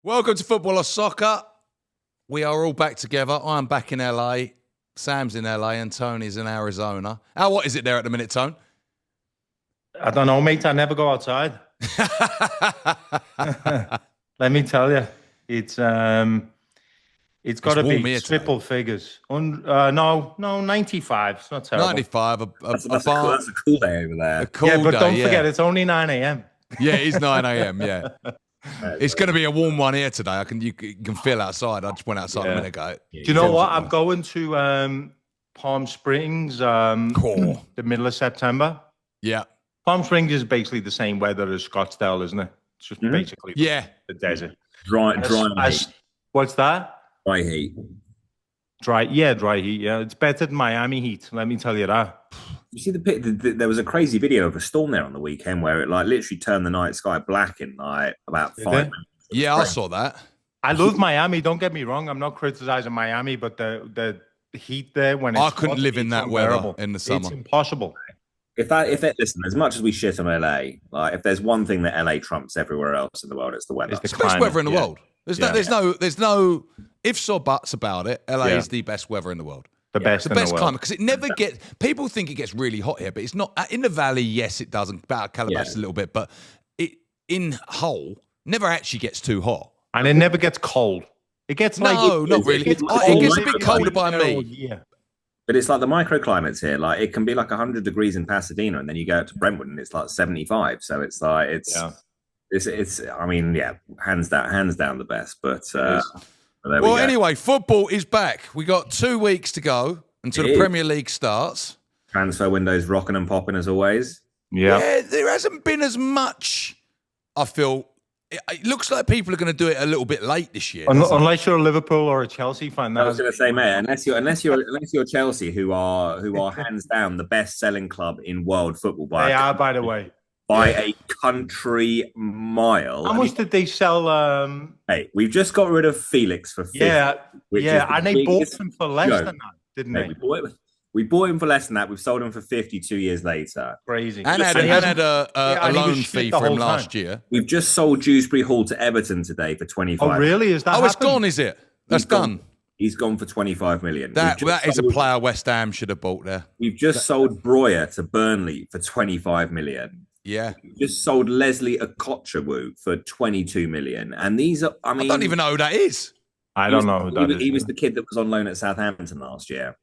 Welcome to Football or Soccer. We are all back together. I'm back in LA. Sam's in LA and Tony's in Arizona. What is it there at the minute, Tone? I don't know, mate. I never go outside. Let me tell you, it's got to be triple figures. No, 95. It's not terrible. 95. That's a cool day over there. But don't forget, it's only 9 a.m. Yeah, it is 9 a.m. Yeah. It's going to be a warm one here today. You can feel outside. I just went outside a minute ago. Do you know what? I'm going to Palm Springs the middle of September. Yeah. Palm Springs is basically the same weather as Scottsdale, isn't it? It's just basically the desert. Dry heat. What's that? Dry heat. Dry heat, yeah. It's better than Miami heat, let me tell you that. You see there was a crazy video of a storm there on the weekend where it literally turned the night sky black in about 5 minutes. Yeah, I saw that. I love Miami, don't get me wrong. I'm not criticizing Miami, but the heat there when it's I couldn't live in that weather in the summer. It's impossible. Listen, as much as we shit on LA, if there's one thing that LA trumps everywhere else in the world, it's the weather. It's the best weather in the world. There's no ifs or buts about it. LA is the best weather in the world. The best climate, because it never gets. People think it gets really hot here, but it's not. In the valley, yes, it does, and about Calabasas a little bit, but it in Hull never actually gets too hot, and it never gets cold. It gets not really. It gets a bit colder by me. Yeah. But it's like the microclimates here. Like it can be like 100 degrees in Pasadena, and then you go out to Brentwood, and it's like 75. So it's like it's. I mean, hands down the best. But anyway, football is back. We got 2 weeks to go until the Premier League starts. Transfer window's rocking and popping as always. Yeah, there hasn't been as much. I feel it looks like people are going to do it a little bit late this year. Unless you're a Liverpool or a Chelsea fan. I was going to say, mate, unless you're Chelsea, who are hands down the best-selling club in world football. They are, by the way. By a country mile. How much did they sell? Hey, we've just got rid of Felix for 50. And they bought him for less than that, didn't they? We bought him for less than that. We've sold him for 50 2 years later. Crazy. And had a loan fee for him last year. We've just sold Dewsbury Hall to Everton today for 25. Oh, really? Is that it's gone, is it? That's done. He's gone for 25 million. That is a player West Ham should have bought there. We've just sold Breuer to Burnley for 25 million. Yeah. We just sold Leslie Okochawu for 22 million. And these are, I don't even know who that is. I don't know who that is. He was the kid that was on loan at Southampton last year.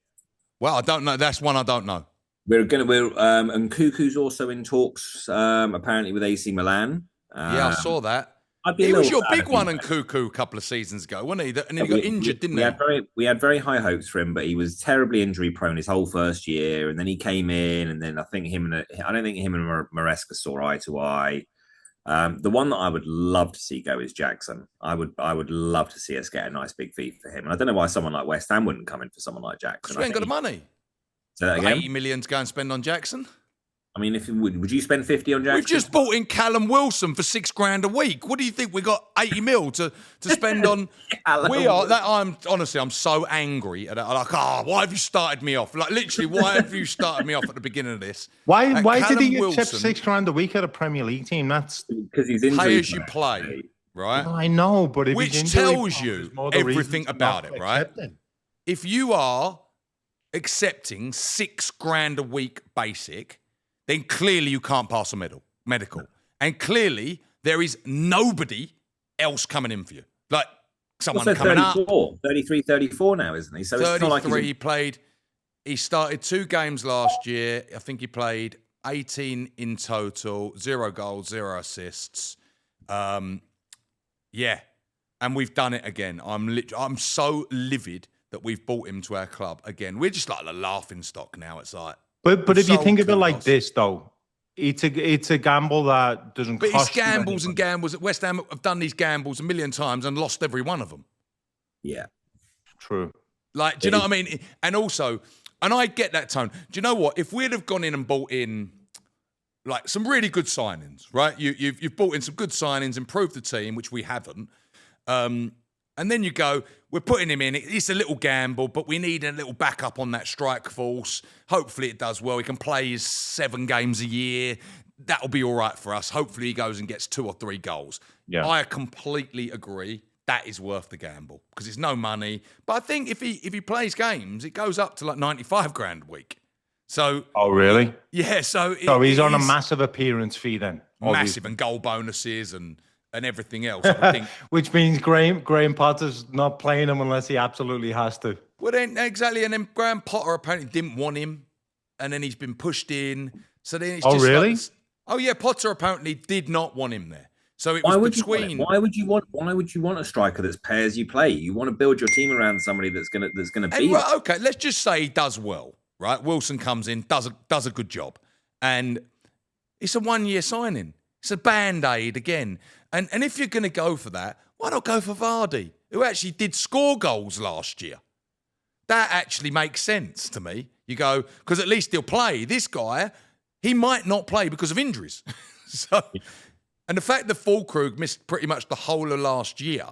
Well, I don't know. That's one I don't know. And Cuckoo's also in talks, apparently with AC Milan. I saw that. He was your big one in Cuckoo a couple of seasons ago, wasn't he? And then he got injured, didn't he? We had very high hopes for him, but he was terribly injury prone his whole first year. And then he came in, and then I don't think him and Maresca saw eye to eye. The one that I would love to see go is Jackson. I would love to see us get a nice big fee for him. And I don't know why someone like West Ham wouldn't come in for someone like Jackson. Because we ain't got the money. Say that again? 80 million to go and spend on Jackson. I mean, would you spend 50 on Jackson? We've just bought in Callum Wilson for $6,000 a week. What do you think? We got 80 mil to spend on. I'm so angry at that. Why have you started me off? Like literally, why have you started me off at the beginning of this? Why did he accept $6,000 a week at a Premier League team? That's because he's injured. Pay as you play, right? I know, but which tells you everything about it, right? If you are accepting $6,000 a week basic, then clearly you can't pass a medical. And clearly there is nobody else coming in for you. Like someone also coming 34, up. 33, 34 now, isn't he? So 33, it's not like he started 2 games last year. I think he played 18 in total, 0 goals, 0 assists. And we've done it again. I'm so livid that we've brought him to our club again. We're just like the laughing stock now. It's like, But if you think of it like this, though, it's a gamble that doesn't cost. But it's gambles and gambles. West Ham have done these gambles a million times and lost every one of them. Yeah. True. Like, do you know what I mean? And also, and I get that tone. Do you know what? If we'd have gone in and bought in like some really good signings, right? You've bought in some good signings, improved the team, which we haven't. And then you go, we're putting him in. It's a little gamble, but we need a little backup on that strike force. Hopefully it does well. He can play his 7 games a year. That'll be all right for us. Hopefully he goes and gets 2 or 3 goals. Yeah. I completely agree that is worth the gamble because it's no money. But I think if he plays games, it goes up to like 95 grand a week. So, oh really? Yeah. So he's on a massive appearance fee then, massive, and goal bonuses and everything else. I would think. Which means Graham Potter's not playing him unless he absolutely has to. Well, then exactly, and then Graham Potter apparently didn't want him, and then he's been pushed in. So then it's just really? Oh yeah, Potter apparently did not want him there. So it Why was would between. Why would you want a striker that's pay as you play? You want to build your team around somebody that's gonna be. Right, okay, let's just say he does well. Right, Wilson comes in, does a good job, and it's a 1-year signing. It's a band-aid again, and if you're going to go for that, why not go for Vardy, who actually did score goals last year? That actually makes sense to me. You go because at least he'll play. This guy, he might not play because of injuries. So, and the fact that Fulkrug missed pretty much the whole of last year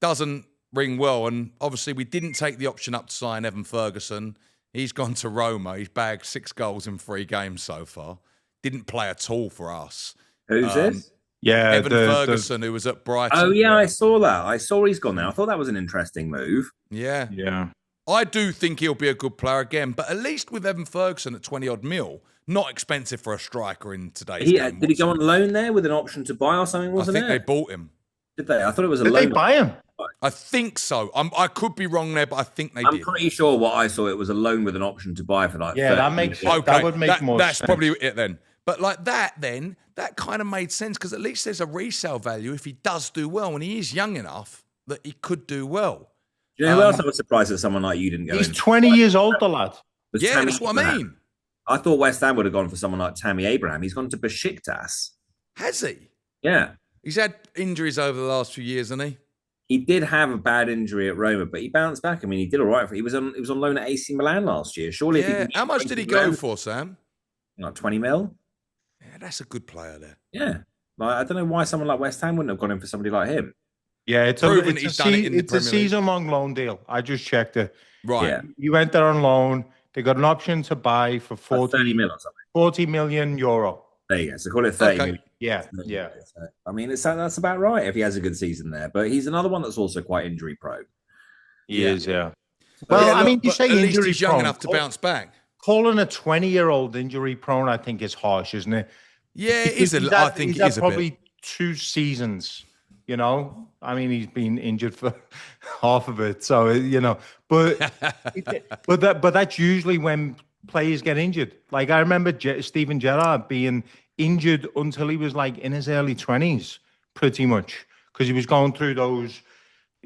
doesn't ring well. And obviously, we didn't take the option up to sign Evan Ferguson. He's gone to Roma. He's bagged 6 goals in 3 games so far. Didn't play at all for us. Who's this? Yeah, Evan Ferguson, who was at Brighton. Oh, yeah, I saw that. I saw he's gone there. I thought that was an interesting move. Yeah. I do think he'll be a good player again, but at least with Evan Ferguson at 20-odd mil, not expensive for a striker in today's game. Did he go on loan there with an option to buy or something, wasn't it? I think they bought him. Did they? I thought it was a loan. Did they buy him? I think so. I could be wrong there, but I think they did. I'm pretty sure what I saw, it was a loan with an option to buy for like. Yeah, that makes that would make more sense. That's probably it then. But like that kind of made sense because at least there's a resale value if he does do well, and he is young enough that he could do well. Do you know who else I was surprised that someone like you didn't go? He's 20 years old, the lad. Yeah, that's what I mean. I thought West Ham would have gone for someone like Tammy Abraham. He's gone to Besiktas. Has he? Yeah. He's had injuries over the last few years, hasn't he? He did have a bad injury at Roma, but he bounced back. I mean, he did all right. He was on loan at AC Milan last year. Surely, yeah. How much did he go for, Sam? Like 20 mil. Yeah, that's a good player there. Yeah, like, I don't know why someone like West Ham wouldn't have gone in for somebody like him. Yeah, it's a season-long loan deal. I just checked it. Right. Yeah. He went there on loan. They got an option to buy for 30 mil or something. 40 million euro. There you go. So call it 30 million. Yeah. I mean, that's about right if he has a good season there. But he's another one that's also quite injury prone. He is, yeah. Well, I mean, you say injury prone. He's young enough to bounce back. Calling a 20-year-old injury prone, I think, is harsh, isn't it? Yeah, it is. I think it is probably 2 seasons. You know, I mean, he's been injured for half of it, so but that's usually when players get injured. Like I remember Steven Gerrard being injured until he was like in his early 20s, pretty much, because he was going through those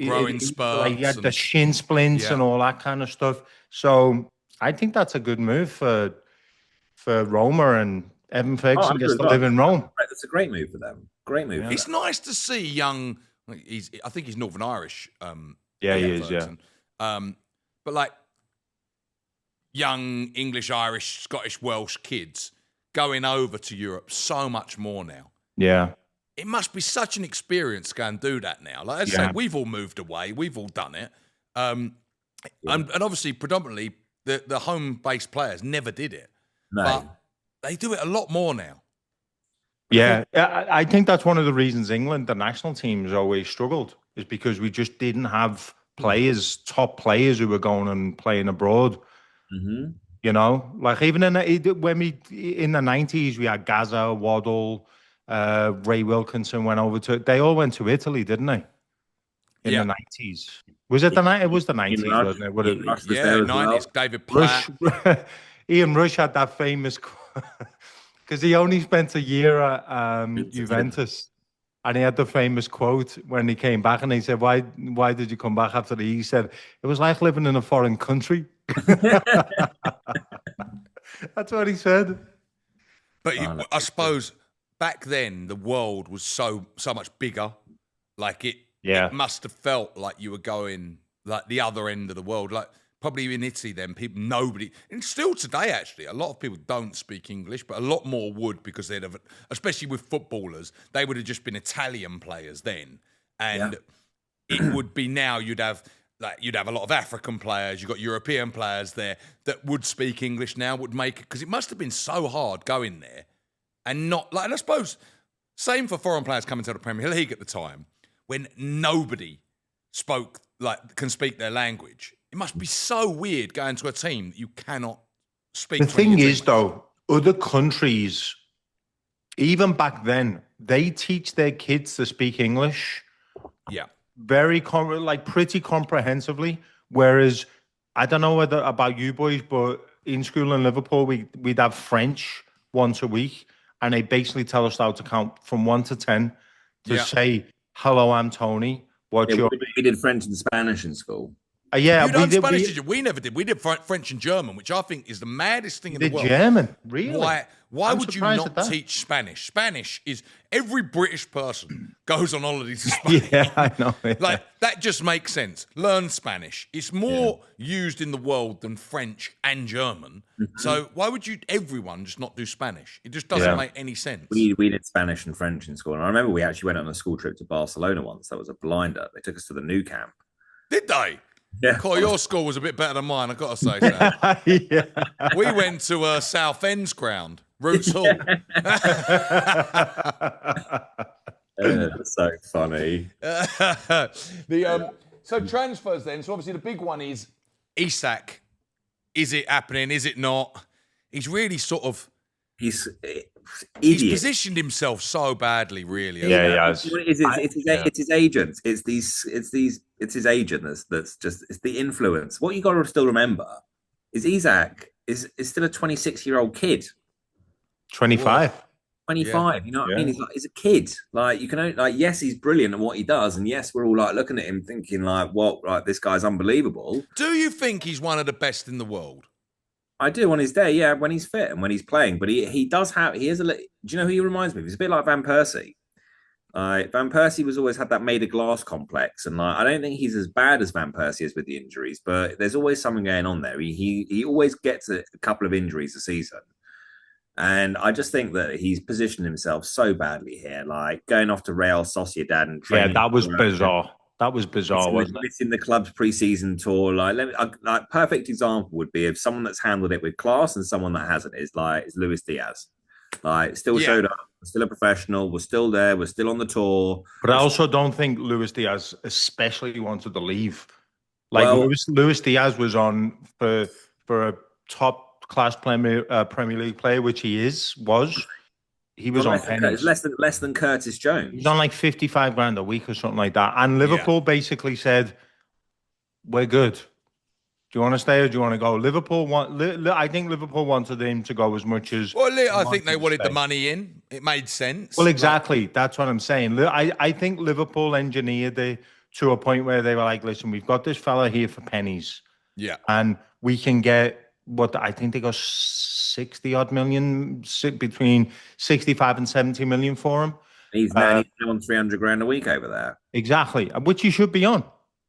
growing spurts. Like he had the shin splints and all that kind of stuff. So I think that's a good move for Roma, and Evan Ferguson gets to live in Rome. That's a great move for them. Great move. It's nice to see young. I think he's Northern Irish. He is. Ferguson. Yeah. But like young English, Irish, Scottish, Welsh kids going over to Europe so much more now. Yeah. It must be such an experience to go and do that now. Like I say, we've all moved away. We've all done it. And obviously, predominantly, the home-based players never did it. No. But they do it a lot more now. Yeah, I think that's one of the reasons England, the national team, has always struggled, is because we just didn't have top players who were going and playing abroad. Mm-hmm. You know, like even in the 90s, we had Gaza, Waddle, Ray Wilkinson went over they all went to Italy, didn't they? In the 90s. Was it the 90s? It was the 90s, wasn't it? 90s. David Platt. Ian Rush had that famous because he only spent a year at Juventus, and he had the famous quote when he came back, and he said, "Why did you come back after He said, "It was like living in a foreign country." That's what he said. But I suppose back then the world was so much bigger. Like it must have felt like you were going like the other end of the world. Like probably in Italy then, nobody, and still today actually, a lot of people don't speak English, but a lot more would, because they'd have, especially with footballers, they would have just been Italian players then. And it would be now you'd have a lot of African players, you've got European players there that would speak English now, would make it, because it must have been so hard going there and not, like, and I suppose, same for foreign players coming to the Premier League at the time. when nobody can speak their language. It must be so weird going to a team that you cannot speak. The to any of thing your is, teammates. though, other countries, even back then, they teach their kids to speak English Yeah. pretty comprehensively. Whereas, I don't know whether about you boys, but in school in Liverpool, we'd have French once a week, and they basically tell us how to count from 1 to 10 to say, "Hello, I'm Tony. What's your?" We did French and Spanish in school. Yeah, You we done did. Spanish, did you? We never did. We did French and German, which I think is the maddest thing in the The world. German, really? Why I'm would you surprised not at that. teach Spanish? Spanish is every British person goes on holiday to Spain. Yeah, I know. Like that just makes sense. Learn Spanish. It's more used in the world than French and German. So why would everyone just not do Spanish? It just doesn't make any sense. We did Spanish and French in school. And I remember we actually went on a school trip to Barcelona once. That was a blinder. They took us to the new camp. Did they? Yeah. Cool, your school was a bit better than mine, I've got to say, Sam. Yeah. We went to Southend's ground, Roots Hall. That's so funny. So transfers then. So obviously the big one is Isak. Is it happening? Is it not? He's really sort of... He's He's idiot. positioned himself so badly, really. Yeah, yeah. It's his agent. It's his agent that's just it's the influence. What you got to still remember is Isak is still a 26-year-old kid. 25. 25. You know what I mean? He's a kid. Like you can only, yes, he's brilliant at what he does, and yes, we're all like looking at him thinking like, what? Like this guy's unbelievable. Do you think he's one of the best in the world? I do on his day, yeah, when he's fit and when he's playing. But he is do you know who he reminds me of? He's a bit like Van Persie. Van Persie was always had that made of glass complex, and I don't think he's as bad as Van Persie is with the injuries, but there's always something going on there. He always gets a couple of injuries a season. And I just think that he's positioned himself so badly here, like going off to Real Sociedad and training. Yeah, that was bizarre. That was bizarre, wasn't it? Missing the club's preseason tour. Like perfect example would be of someone that's handled it with class and someone that hasn't. Is Luis Diaz. Like still showed up, still a professional, was still there, was still on the tour. But I also don't think Luis Diaz especially wanted to leave. Like Luis Diaz was on for a top class Premier League player, which he was. He was on pennies. Less than Curtis Jones. He's on like 55 grand a week or something like that. And Liverpool basically said, "We're good. Do you want to stay or do you want to go?" I think Liverpool wanted him to go as much as. Well, I think they wanted the money in. It made sense. Well, exactly. That's what I'm saying. I think Liverpool engineered it to a point where they were like, "Listen, we've got this fella here for pennies. Yeah, and we can get." What I think they got 60 odd million, between 65 and 70 million for him. He's now on 300 grand a week over there. Exactly, which he should be on.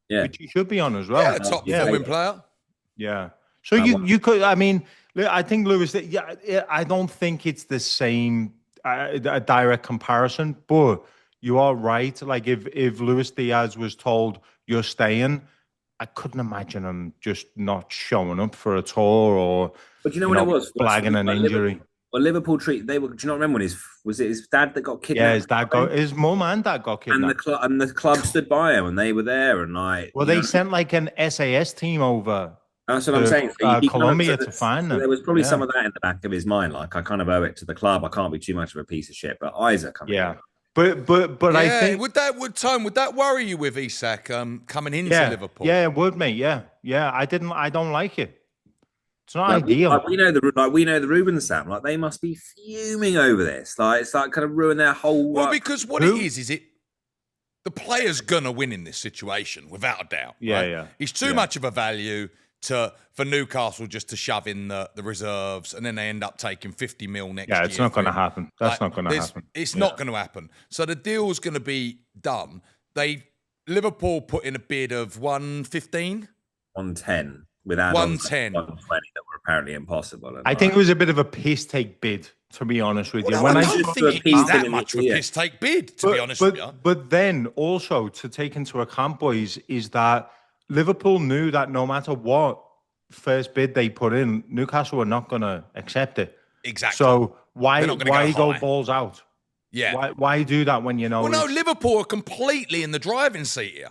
Yeah, which he should be on as well. Yeah, top performing player. Yeah. So you could. I mean, I think Lewis. Yeah, I don't think it's the same a direct comparison, but you are right. Like if Luis Diaz was told you're staying, I couldn't imagine him just not showing up for a tour or. But you know what it was? Flagging an injury. Liverpool treat they were. Do you not remember when was it his dad that got kidnapped? Yeah, his mum and dad got kidnapped. And the club stood by him and they were there and like. Well, they sent like an SAS team over. That's what I'm saying. So Colombia to find them. There was probably some of that in the back of his mind. Like I kind of owe it to the club. I can't be too much of a piece of shit. But Isak, But I think would that worry you with Isak coming into Liverpool? Yeah, it would, mate. Yeah. I don't like it. It's not ideal. We know the Rubens, Sam. Like they must be fuming over this. Like it's like kind of ruin their whole. Well, because what it is the player's gonna win in this situation without a doubt. Yeah, right? yeah. He's too much of a value for Newcastle just to shove in the reserves, and then they end up taking 50 mil next year. Yeah, it's not going to happen. That's not going to happen. It's not going to happen. So the deal's going to be done. Liverpool put in a bid of 115? 110 without 110. 120 that were apparently impossible. I think it was a bit of a piss take bid, to be honest with you. I don't think it's that much of a piss take bid, to be honest with you. But then also to take into account, boys, is that Liverpool knew that no matter what first bid they put in, Newcastle were not going to accept it. Exactly. So why go high. balls out? Yeah. Why do that when you know? Well, no, Liverpool are completely in the driving seat here.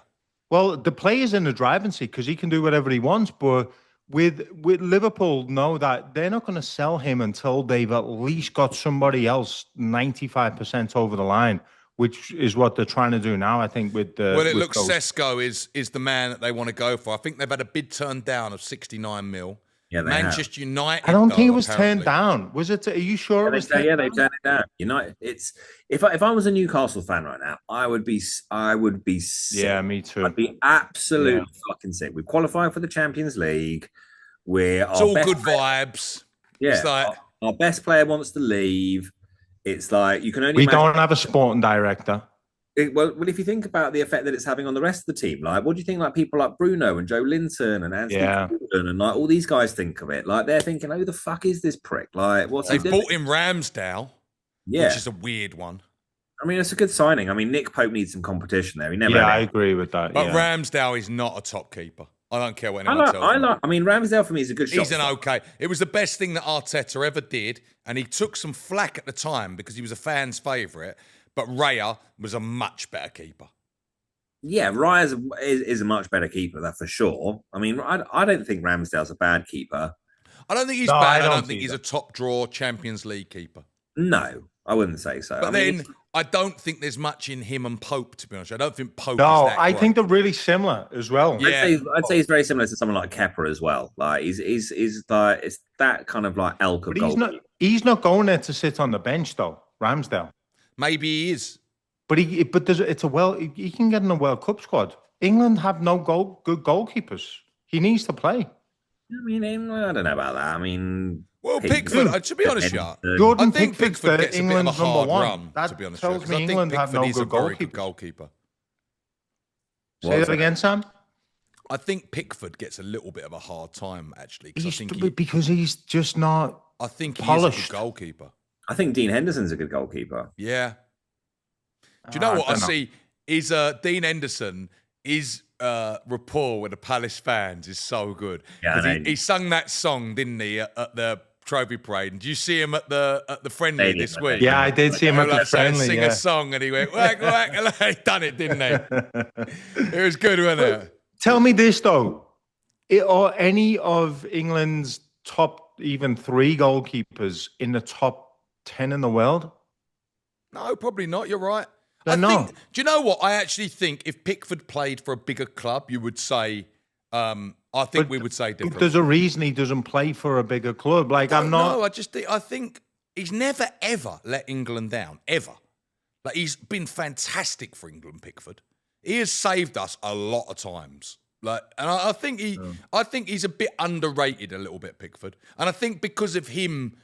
Well, the player's in the driving seat because he can do whatever he wants. But with Liverpool, know that they're not going to sell him until they've at least got somebody else 95% over the line, which is what they're trying to do now. I think with the Well, it looks Sesko is the man that they want to go for. I think they've had a bid turned down of 69 mil. Yeah, they Manchester United. I don't think it was apparently. turned down. Was it? Are you sure it was? They turned it down. United. It's if I was a Newcastle fan right now, I would be sick. Yeah, me too. I'd be absolutely fucking sick. We've qualified for the Champions League. It's all good vibes. Yeah, it's like our best player wants to leave. It's like you can only. We don't have a sporting director. Well, if you think about the effect that it's having on the rest of the team, like, what do you think? Like people like Bruno and Joe Linton and Anthony Gordon and like all these guys think of it. Like they're thinking, "Who the fuck is this prick?" Like, what's they've bought him Ramsdale, which is a weird one. I mean, it's a good signing. I mean, Nick Pope needs some competition there. He never. Yeah, I agree with that. But Ramsdale is not a top keeper. I don't care what anyone tells me. I mean, Ramsdale for me is a good shot. He's an okay. It was the best thing that Arteta ever did, and he took some flack at the time because he was a fan's favourite. But Raya was a much better keeper. Yeah, Raya is a much better keeper, that for sure. I mean, I don't think Ramsdale's a bad keeper. I don't think he's bad. I don't think he's a top draw Champions League keeper. No, I wouldn't say so. But I don't think there's much in him and Pope, to be honest. I don't think Pope No, is that I great. think they're really similar as well. Yeah. I'd say he's very similar to someone like Kepa as well. Like he's like it's that kind of like elk of goal. He's not going there to sit on the bench though, Ramsdale. Maybe he is. But he can get in a World Cup squad. England have no good goalkeepers. He needs to play. I mean, I don't know about that. I mean, well, Pickford, to be honest, I think Pickford gets England's a bit of a hard run, that to be honest. tells me England have no good goalkeeper. Say that again, Sam? I think Pickford gets a little bit of a hard time, actually. Because he's just not I think polished. He's a good goalkeeper. I think Dean Henderson's a good goalkeeper. Yeah. Do you know what I see? Is Dean Henderson, his rapport with the Palace fans is so good. Yeah, he sung that song, didn't he, at the trophy parade? And did you see him at the friendly this week? Yeah, I did see him at the friendly. Sing a song, and he went whack whack. And he done it, didn't he? It was good, wasn't it? Tell me this though: are any of England's top even 3 goalkeepers in the top 10 in the world? No, probably not. You're right. Do you know what? I actually think if Pickford played for a bigger club, you would say. We would say different. There's a reason he doesn't play for a bigger club. Like No, I think he's never ever let England down ever. Like he's been fantastic for England, Pickford. He has saved us a lot of times. Like, and I think he's a bit underrated a little bit, Pickford. And I think because of him,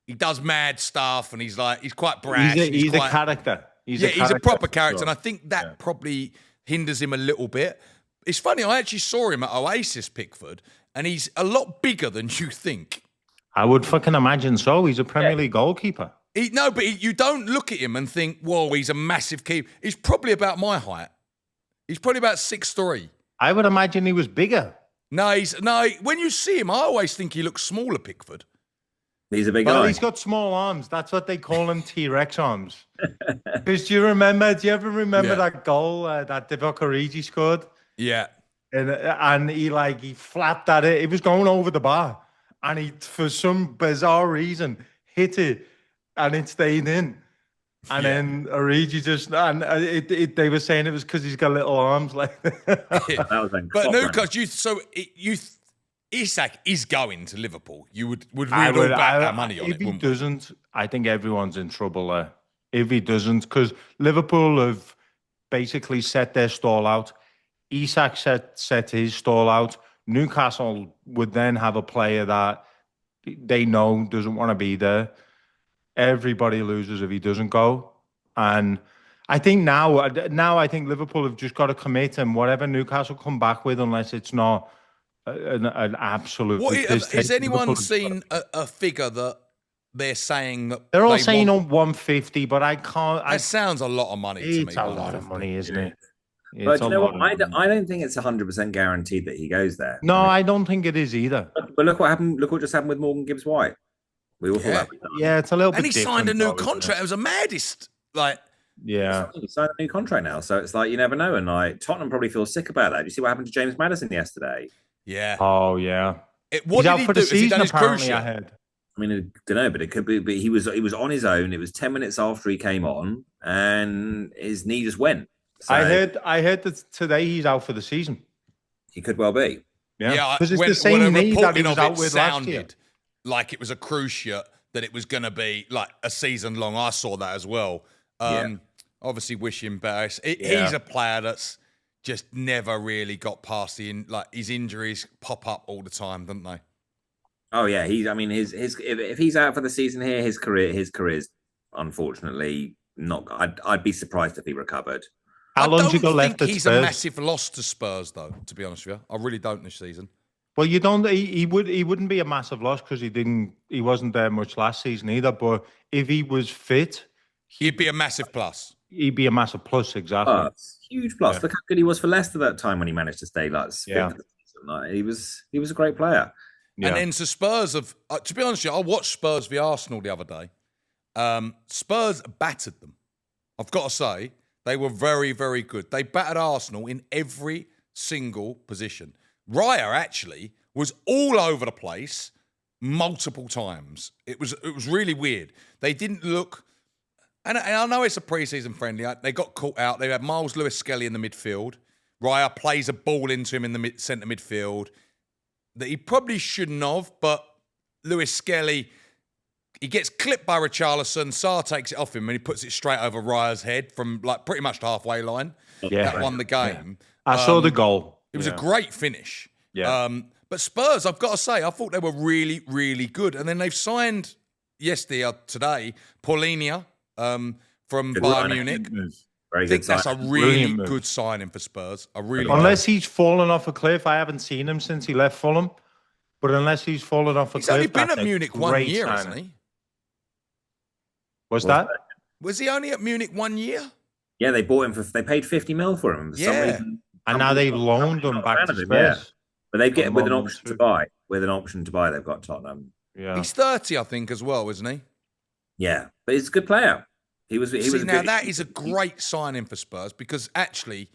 he does mad stuff, and he's quite brash. He's a character. He's a proper character, and I think that probably hinders him a little bit. It's funny, I actually saw him at Oasis, Pickford, and he's a lot bigger than you think. I would fucking imagine so. He's a Premier League goalkeeper. You don't look at him and think, whoa, he's a massive keeper. He's probably about my height. He's probably about 6'3". I would imagine he was bigger. No, when you see him, I always think he looks smaller, Pickford. He's a big guy. He's got small arms. That's what they call him, T-Rex arms. Because do you ever remember that goal that Divock Origi scored? Yeah. And he flapped at it. It was going over the bar. And he, for some bizarre reason, hit it. And it stayed in. And then Origi they were saying it was because he's got little arms like that. But Newcastle, Isak is going to Liverpool. You would all back that money on it. If he doesn't, I think everyone's in trouble there. If he doesn't, because Liverpool have basically set their stall out. Isak set his stall out. Newcastle would then have a player that they know doesn't want to be there. Everybody loses if he doesn't go. And I think now I think Liverpool have just got to commit, and whatever Newcastle come back with, unless it's not an absolute. Has anyone seen a figure that they're saying that they're all saying on 150, but I can't. That sounds a lot of money to me. It's a lot of money, isn't it? But you know what? I don't think it's 100% guaranteed that he goes there. No, I don't think it is either. But look what happened. Look what just happened with Morgan Gibbs-White. We all thought that was done. Yeah, it's a little bit. And he signed a new contract. It was the maddest Like, Yeah. He signed a new contract now, so it's like you never know. And like Tottenham probably feels sick about that. Do you see what happened to James Maddison yesterday? yeah. Oh yeah. What He's did out he for do? the Has he done season. his Apparently, cruciate? I heard. I mean, I don't know, but it could be. But he was on his own. It was 10 minutes after he came on, and his knee just went. So I heard that today he's out for the season. he could well be. Yeah, because it's when the same a knee that he reporting was of out it with last year. sounded like it was a cruciate, that it was going to be like a season long. I saw that as well. Obviously, wish him better. He's a player that's just never really got past his injuries pop up all the time, don't they? Oh yeah, I mean, if he's out for the season here, his career's unfortunately not. I'd be surprised if he recovered. How long you got I left don't think at he's Spurs? a massive loss to Spurs, though. To be honest with you, I really don't this season. Well, you don't. He wouldn't be a massive loss because he wasn't there much last season either. But if he was fit, He'd be a massive plus. he'd be a massive plus. Exactly. Huge plus. Yeah. Look how good he was for Leicester that time when he managed to stay Yeah. Like, he was a great player. Yeah. And then to Spurs to be honest with you, I watched Spurs v Arsenal the other day. Spurs battered them. I've got to say, they were very, very good. They battered Arsenal in every single position. Raya actually was all over the place multiple times. It was really weird. They didn't look, and I know it's a preseason friendly. They got caught out. They had Miles Lewis-Skelly in the midfield. Raya plays a ball into him in the centre midfield that he probably shouldn't have, but Lewis-Skelly, he gets clipped by Richarlison. Sarr takes it off him and he puts it straight over Raya's head from like pretty much the halfway line. Yeah. That won the game. I saw the goal. It was a great finish. Yeah. But Spurs, I've got to say, I thought they were really, really good. And then they've signed today, Paulinho from Bayern Munich. Very I think good that's sign. a really Brilliant move. good signing for Spurs. I really Unless he's fallen off a cliff, I haven't seen him since he left Fulham. But unless he's fallen off a He's cliff, only been that's at a Munich 1 great year, signing. hasn't he? Was that? Was he only at Munich 1 year? Yeah, they bought him they paid 50 mil for him. For some Yeah. reason, And now they've loaned him back to him, Spurs. But they've get On with an loan option too. to buy. With an option to buy, they've got Tottenham. Yeah. He's 30, I think, as well, isn't he? Yeah, but he's a good player. He was. That is a great signing for Spurs because actually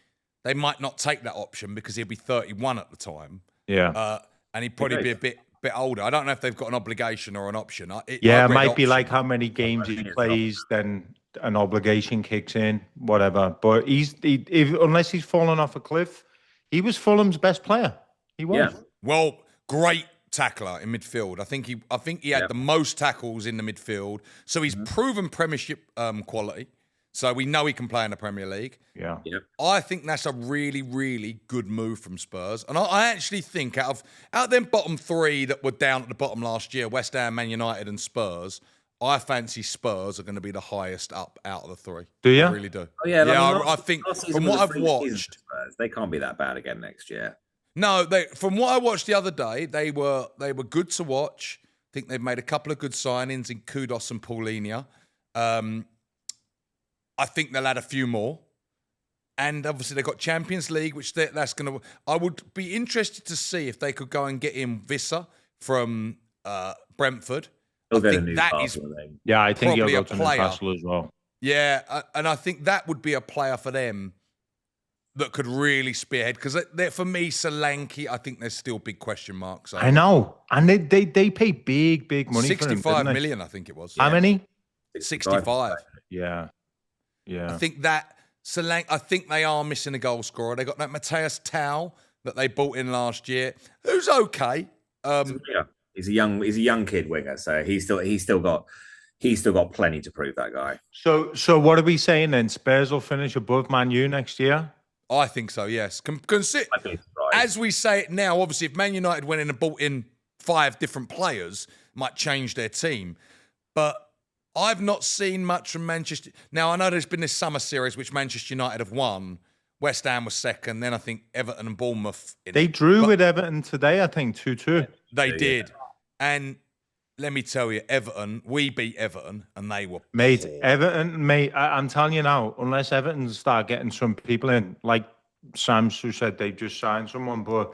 they might not take that option because he'll be 31 at the time. Yeah. And he'd probably be a bit older. I don't know if they've got an obligation or an option. It might be like how many games he plays, then an obligation kicks in, whatever. But unless he's fallen off a cliff, he was Fulham's best player. He was. Yeah. Well, great tackler in midfield. I think he had the most tackles in the midfield. So he's proven Premiership quality. So we know he can play in the Premier League. Yeah. I think that's a really, really good move from Spurs. And I actually think out of them bottom three that were down at the bottom last year, West Ham, Man United and Spurs, I fancy Spurs are going to be the highest up out of the three. Do you? I really do. Oh yeah, I think from what I've watched, they can't be that bad again next year. no, from what I watched the other day, they were good to watch. I think they've made a couple of good signings in Kudos and Paulinho. I think they'll add a few more. And obviously they've got Champions League, which that's going to... I would be interested to see if they could go and get in Visser from Brentford. I think that is Yeah, I think he'll probably go a to player. Newcastle as well. Yeah, and I think that would be a player for them that could really spearhead. Because for me, Solanke, I think there's still big question marks. I know. And they pay big money for him, 65 didn't they? million, I think it was. How many? 65. Yeah. I think that Solanke, I think they are missing a goal scorer. They got that Mateus Tau that they bought in last year, who's okay. He's a young kid winger, so he's still got plenty to prove, that guy. So what are we saying then? Spurs will finish above Man U next year? I think so, yes. I'd be surprised. As we say it now, obviously, if Man United went in and bought in 5 different players, it might change their team. But I've not seen much from Manchester. Now, I know there's been this summer series which Manchester United have won. West Ham was second. Then I think Everton and Bournemouth. They drew with Everton today, I think, 2-2. They did. And let me tell you, Everton, we beat Everton and they were Mate, poor. Everton, I'm telling you now, unless Everton start getting some people in, like Samsu said, they've just signed someone, but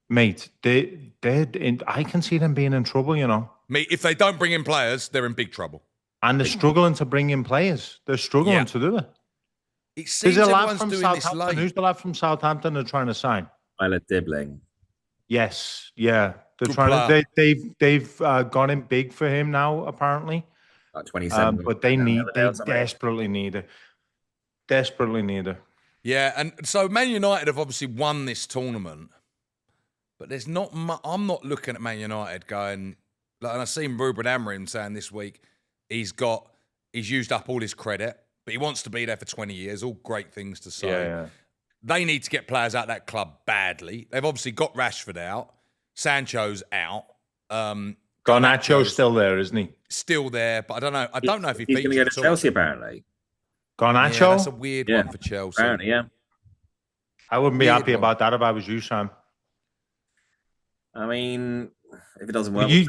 mate, I can see them being in trouble, you know. Mate, if they don't bring in players, they're in big trouble. And they're struggling to bring in players. They're struggling to do it. It seems There's a lad everyone's from doing this Southampton. late. Who's the lad from Southampton they're trying to sign? Tyler Dibbling. Yes, yeah. They're Good trying player. to. They've gone in big for him now, apparently. Like 27. But they desperately need it. Desperately need it. Yeah, and so Man United have obviously won this tournament, but there's not. I'm not looking at Man United going. Like, and I've seen Ruben Amorim saying this week he's used up all his credit, but he wants to be there for 20 years. All great things to say. Yeah. They need to get players out of that club badly. They've obviously got Rashford out, Sancho's out. Garnacho's still there, isn't he? Still there, but I don't know. I don't know if he's features going to go to at all. Chelsea apparently. Garnacho? Yeah, that's a weird one for Chelsea. Apparently, yeah. I wouldn't be Weird happy one. about that if I was you, Sam. I mean, if it doesn't work, You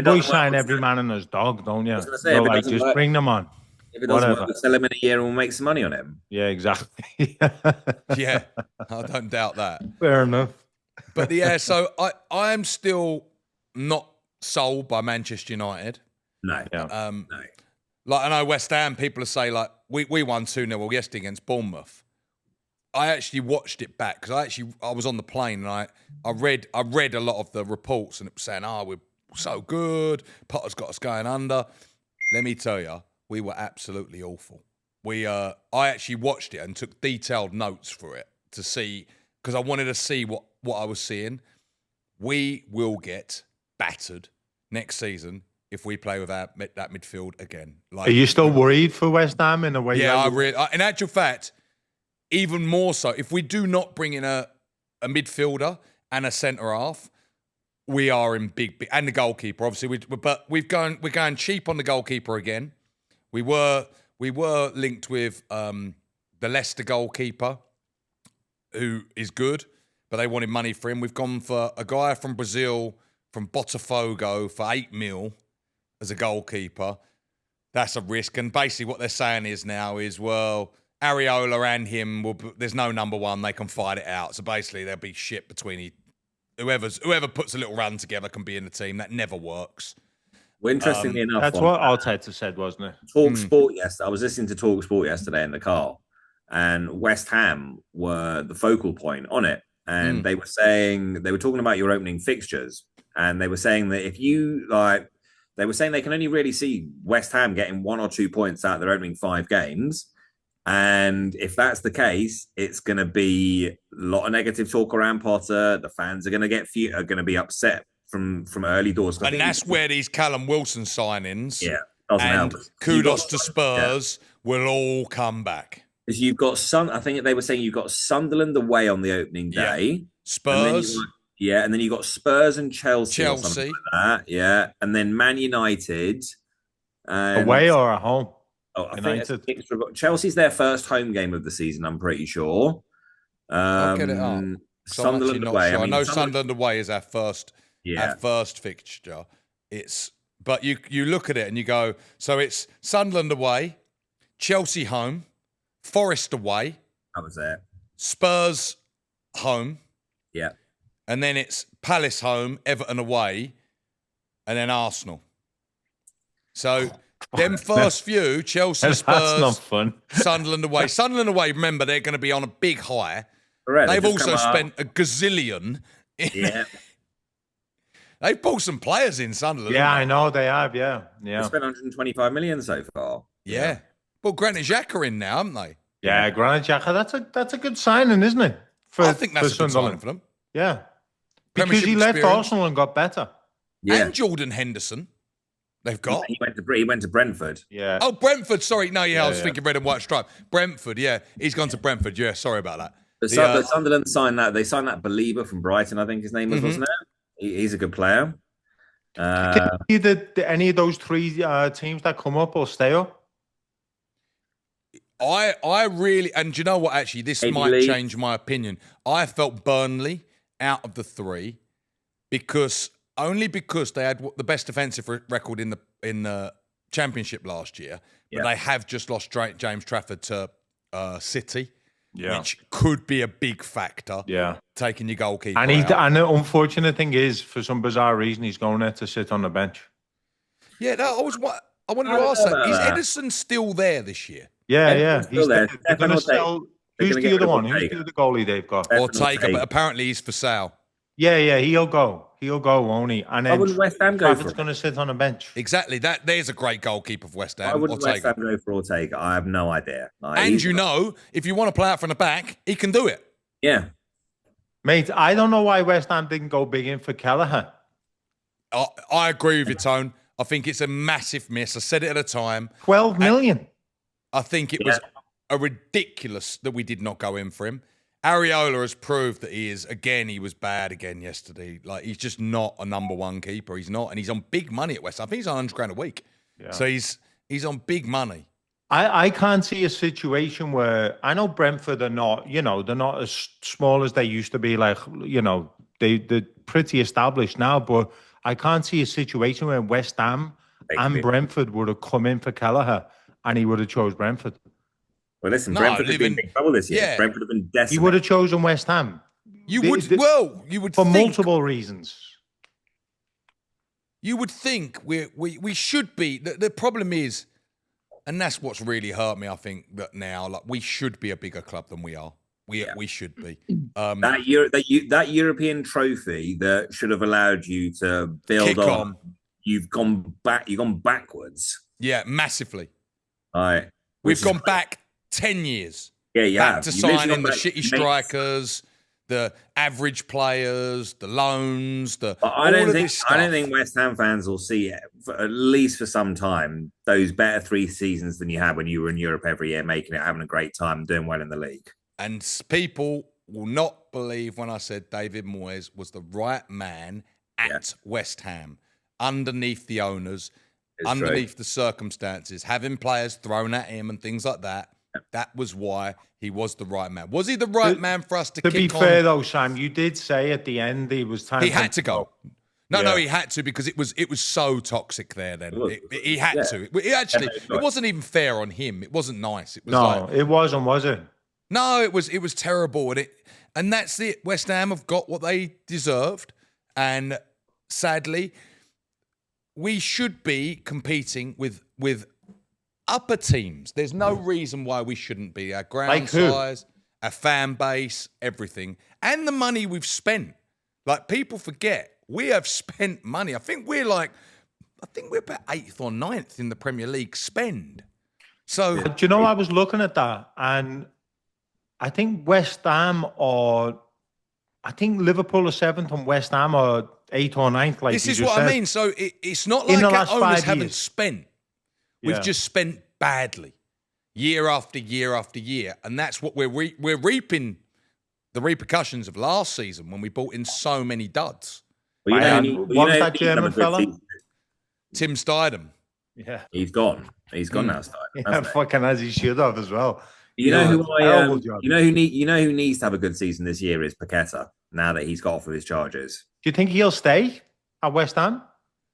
boys sign every man and his dog, don't you? I was gonna say, if it doesn't just work- bring them on. if it doesn't whatever. work, we'll sell him in a year and we'll make some money on him. Yeah, exactly. Yeah, I don't doubt that. Fair enough. But yeah, so I am still not sold by Manchester United. No, Yeah. no. Like I know West Ham, people say like we won 2-0 yesterday against Bournemouth. I actually watched it back because I was on the plane and I read a lot of the reports and it was saying, we're so good. Potter's got us going under. Let me tell you, we were absolutely awful. I actually watched it and took detailed notes for it to see because I wanted to see what I was seeing. We will get battered next season if we play with that midfield again. Like, Are you still worried for West Ham in a way? yeah, in actual fact, even more so, if we do not bring in a midfielder and a centre half, we are in big and the goalkeeper. Obviously, but we're going cheap on the goalkeeper again. We were linked with the Leicester goalkeeper, who is good, but they wanted money for him. We've gone for a guy from Brazil, from Botafogo, for 8 mil as a goalkeeper. That's a risk. And basically what they're saying is well, Areola and him, there's no number one. They can fight it out. So basically there'll be shit between whoever puts a little run together can be in the team. That never works. Well, interestingly enough, That's what Arteta said, wasn't it? Talk Sport yesterday. I was listening to Talk Sport yesterday in the car, and West Ham were the focal point on it. And they were talking about your opening fixtures, and they were saying that they were saying they can only really see West Ham getting 1 or 2 points out of their opening 5 games. And if that's the case, it's going to be a lot of negative talk around Potter. The fans are going to be upset from early doors. And that's where these Callum Wilson signings doesn't and help. kudos to Spurs will all come back. Because you've got I think they were saying you've got Sunderland away on the opening day. Spurs. And then you got Spurs and Chelsea. Or something like that, and then Man United. Away or at home? Oh, I think Chelsea's their first home game of the season, I'm pretty sure. I'll get it up. Sunderland away. Sure. I know Sunderland away is our first fixture. But you look at it and you go, so it's Sunderland away, Chelsea home, Forest away. That was it. Spurs home. Yeah. And then it's Palace home, Everton away, and then Arsenal. So them first few, Chelsea, Spurs, that's not fun. Sunderland away. Sunderland away, remember, they're going to be on a big high. Correct. They've also spent a gazillion. Yeah. They've pulled some players in Sunderland. Yeah, I know they have, yeah. They spent 125 million so far. Yeah. Well, Granit Xhaka in now, haven't they? Yeah, Granit Xhaka, that's a good signing, isn't it? I think that's a good signing for them. Yeah. Because he left Arsenal and got better. Yeah. And Jordan Henderson. They've got. He went to Brentford. Yeah. Oh, Brentford. Sorry. No, I was thinking red and white stripe. Brentford, yeah. He's gone to Brentford. Yeah, sorry about that. But Sunderland signed that. They signed that Belieber from Brighton, I think his name was, wasn't it? He's a good player. Any of those 3 teams that come up or stay up? I really, and do you know what, actually, this might change my opinion. I felt Burnley out of the 3 because they had the best defensive record in the Championship last year, but they have just lost James Trafford to City, which could be a big factor. Yeah, taking your goalkeeper. And the unfortunate thing is, for some bizarre reason, he's going there to sit on the bench. Yeah, I wanted to ask that. Is Ederson still there this year? Yeah. Still there. They're going to sell. Who's the other one? Who's Ortega. the other goalie they've got? Ortega, but apparently he's for sale. Yeah, he'll go. He'll go, won't he? And Why then wouldn't West Ham go Trafford's for him? going to sit on a bench. Exactly. There's a great goalkeeper for West Ham. Why wouldn't West Ortega. Ham go for Ortega? I have no idea. And if you want to play out from the back, he can do it. Yeah. Mate, I don't know why West Ham didn't go big in for Kelleher. I agree with you, Tone. I think it's a massive miss. I said it at a time. 12 million. I think it was a ridiculous that we did not go in for him. Areola has proved that he was bad again yesterday. Like, he's just not a number one keeper. He's not. And he's on big money at West Ham. I think he's on £100,000 a week. Yeah. So he's on big money. I can't see a situation where, I know Brentford are not, they're not as small as they used to be. Like, they're pretty established now, but I can't see a situation where West Ham and Brentford would have come in for Kelleher and he would have chose Brentford. Well, listen, Brentford have been in big trouble this year. Yeah. Brentford have been decimated. He would have chosen West Ham. You would for think, multiple reasons. You would think we should be. The problem is, and that's what's really hurt me. I think that now, like, we should be a bigger club than we are. We should be. That European trophy that should have allowed you to build on. You've gone back. You've gone backwards. Yeah, massively. All right. We've gone back 10 years. Yeah, back to signing the shitty strikers, the average players, the loans, I don't think West Ham fans will see it, at least for some time, those better 3 seasons than you had when you were in Europe every year, making it, having a great time, doing well in the league. And people will not believe when I said David Moyes was the right man at West Ham, underneath the owners, underneath the circumstances, having players thrown at him and things like that. That was why he was the right man. Was he the right man for us to kick on? To be fair, though, Sam, you did say at the end he was time. He had to go. No, he had to because it was so toxic there. Then he had to. It wasn't even fair on him. It wasn't nice. It was it wasn't, was it? No, it was terrible, and that's it. West Ham have got what they deserved, and sadly, we should be competing with upper teams. There's no reason why we shouldn't be. Our ground size, our fan base, everything, and the money we've spent. Like, people forget, we have spent money. I think we're about 8th or 9th in the Premier League spend. So, do you know, I was looking at that, and I think West Ham I think Liverpool are 7th and West Ham are 8th or 9th. Like, this is what I mean. So it's not like our owners haven't spent. We've just spent badly, year after year after year, and that's what we're reaping the repercussions of last season when we bought in so many duds. What was that German fella? Tim Steidem. Yeah, he's gone. He's gone now. Steidem. Yeah, fucking as he should have as well. You know who needs to have a good season this year is Paqueta. Now that he's got off of his charges, do you think he'll stay at West Ham?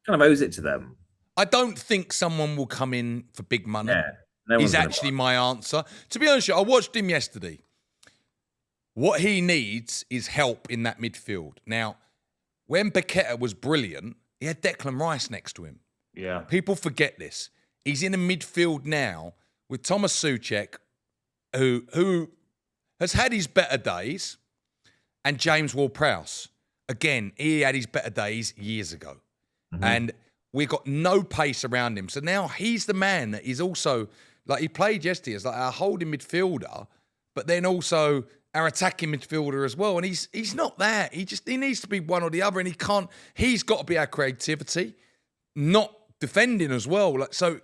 Kind of owes it to them. I don't think someone will come in for big money. Yeah, is actually my answer. To be honest, I watched him yesterday. What he needs is help in that midfield. Now, when Paqueta was brilliant, he had Declan Rice next to him. Yeah. People forget this. He's in a midfield now with Thomas Souček, who has had his better days, and James Ward-Prowse. Again, he had his better days years ago. Mm-hmm. And we've got no pace around him. So now he's the man that is also, like, he played yesterday as like our holding midfielder, but then also our attacking midfielder as well. And he's not that. He needs to be one or the other, and he's got to be our creativity, not defending as well. Like, so